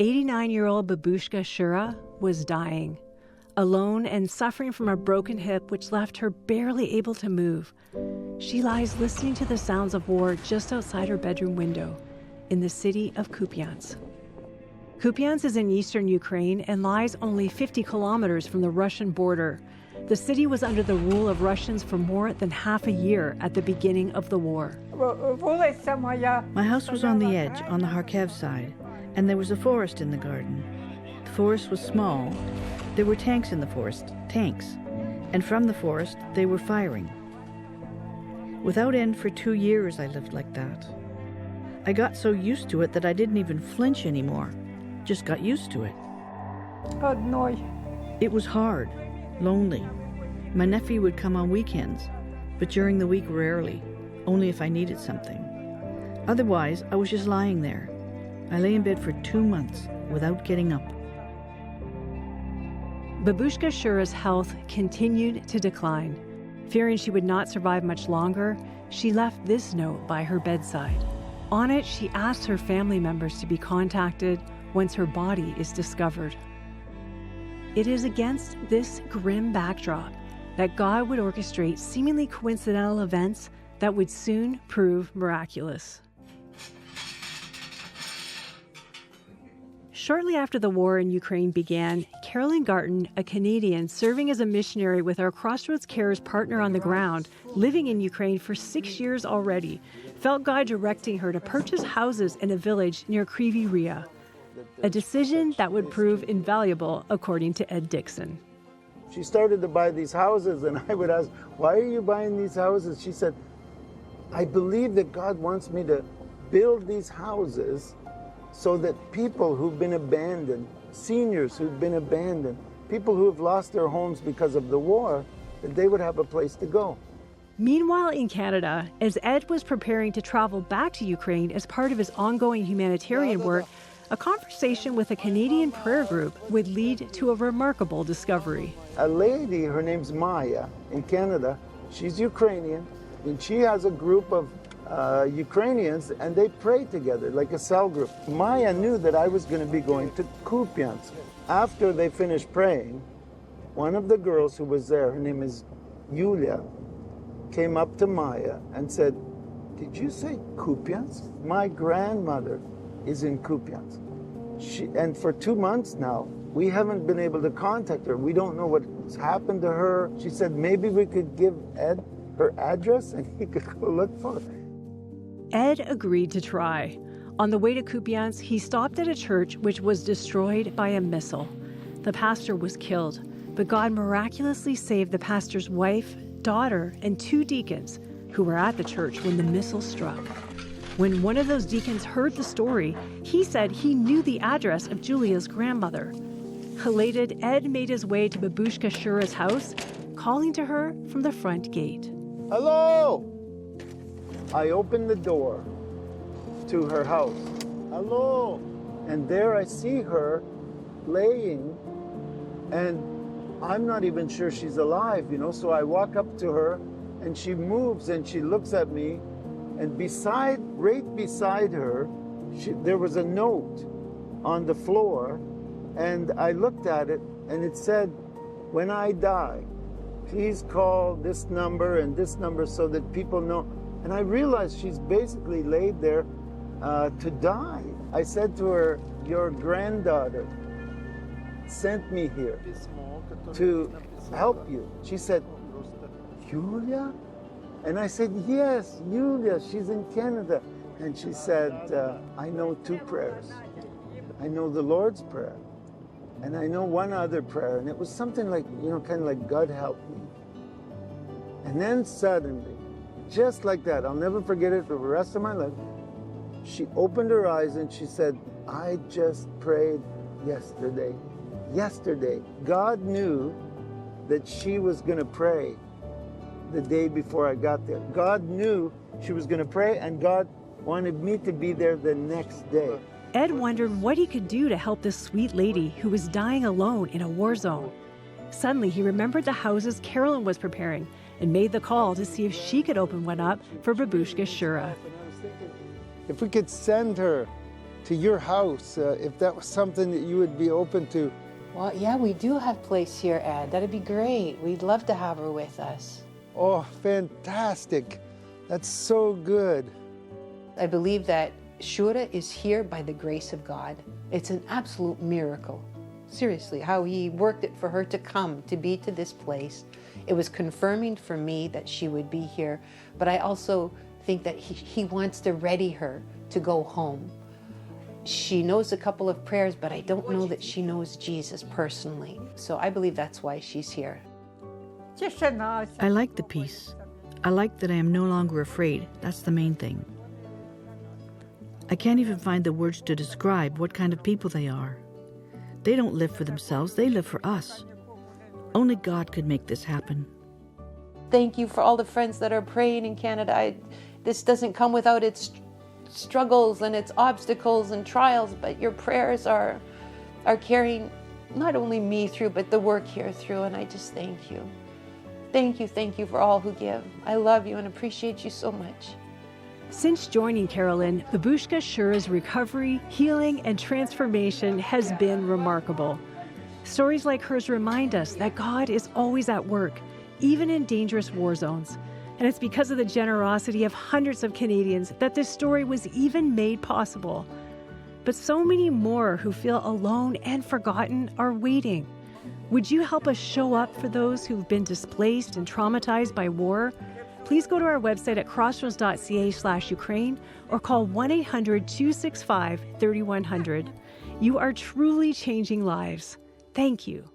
89-year-old Babushka Shura was dying, alone and suffering from a broken hip which left her barely able to move. She lies listening to the sounds of war just outside her bedroom window in the city of Kupiansk. Kupiansk is in eastern Ukraine and lies only 50 kilometers from the Russian border. The city was under the rule of Russians for more than half a year at the beginning of the war. My house was on the edge, on the Kharkiv side, and there was a forest in the garden. The forest was small. There were tanks in the forest, tanks, and from the forest they were firing. Without end for 2 years I lived like that. I got so used to it that I didn't even flinch anymore, just got used to it. It was hard, lonely. My nephew would come on weekends, but during the week rarely, only if I needed something. Otherwise, I was just lying there. I lay in bed for 2 months without getting up. Babushka Shura's health continued to decline. Fearing she would not survive much longer, she left this note by her bedside. On it, she asked her family members to be contacted once her body is discovered. It is against this grim backdrop that God would orchestrate seemingly coincidental events that would soon prove miraculous. Shortly after the war in Ukraine began, Carolyn Garton, a Canadian serving as a missionary with our Crossroads Cares partner on the ground, living in Ukraine for 6 years already, felt God directing her to purchase houses in a village near Kryvyi Rih, a decision that would prove invaluable, according to Ed Dixon. She started to buy these houses, and I would ask, why are you buying these houses? She said, I believe that God wants me to build these houses so that people who've been abandoned, seniors who've been abandoned, people who have lost their homes because of the war, that they would have a place to go. Meanwhile, in Canada, as Ed was preparing to travel back to Ukraine as part of his ongoing humanitarian work, a conversation with a Canadian prayer group would lead to a remarkable discovery. A lady, her name's Maya, in Canada, she's Ukrainian, and she has a group of Ukrainians, and they pray together like a cell group. Maya knew that I was going to be going to Kupiansk. After they finished praying, one of the girls who was there, her name is Yulia, came up to Maya and said, did you say Kupiansk? My grandmother is in Kupiansk. And for 2 months now, we haven't been able to contact her. We don't know what's happened to her. She said maybe we could give Ed her address and he could go look for her. Ed agreed to try. On the way to Kupiansk, he stopped at a church which was destroyed by a missile. The pastor was killed, but God miraculously saved the pastor's wife, daughter, and 2 deacons who were at the church when the missile struck. When one of those deacons heard the story, he said he knew the address of Julia's grandmother. Elated, Ed made his way to Babushka Shura's house, calling to her from the front gate. Hello! I opened the door to her house. Hello! And there I see her laying, and I'm not even sure she's alive, so I walk up to her, and she moves, and she looks at me, and right beside her, there was a note on the floor, and I looked at it, and it said, when I die, please call this number and this number so that people know. And I realized she's basically laid there to die. I said to her, your granddaughter sent me here to help you. She said, Julia? And I said, yes, Julia, she's in Canada. And she said, I know 2 prayers. I know the Lord's Prayer, and I know one other prayer. And it was something like, kind of like, God help me. And then suddenly, just like that, I'll never forget it for the rest of my life, she opened her eyes and she said, I just prayed yesterday. Yesterday. God knew that she was going to pray the day before I got there. God knew she was going to pray, and God wanted me to be there the next day. Ed wondered what he could do to help this sweet lady who was dying alone in a war zone. Suddenly, he remembered the houses Carolyn was preparing and made the call to see if she could open one up for Babushka Shura. If we could send her to your house, if that was something that you would be open to. Well, yeah, we do have place here, Ed. That'd be great. We'd love to have her with us. Oh, fantastic. That's so good. I believe that Shura is here by the grace of God. It's an absolute miracle. Seriously, how he worked it for her to come, to be to this place. It was confirming for me that she would be here, but I also think that he wants to ready her to go home. She knows a couple of prayers, but I don't know that she knows Jesus personally. So I believe that's why she's here. I like the peace. I like that I am no longer afraid. That's the main thing. I can't even find the words to describe what kind of people they are. They don't live for themselves, they live for us. Only God could make this happen. Thank you for all the friends that are praying in Canada. This doesn't come without its struggles and its obstacles and trials, but your prayers are carrying not only me through, but the work here through, and I just thank you. Thank you for all who give. I love you and appreciate you so much. Since joining Carolyn, Babushka Shura's recovery, healing, and transformation has been remarkable. Stories like hers remind us that God is always at work, even in dangerous war zones. And it's because of the generosity of hundreds of Canadians that this story was even made possible. But so many more who feel alone and forgotten are waiting. Would you help us show up for those who've been displaced and traumatized by war? Please go to our website at crossroads.ca/Ukraine or call 1-800-265-3100. You are truly changing lives. Thank you.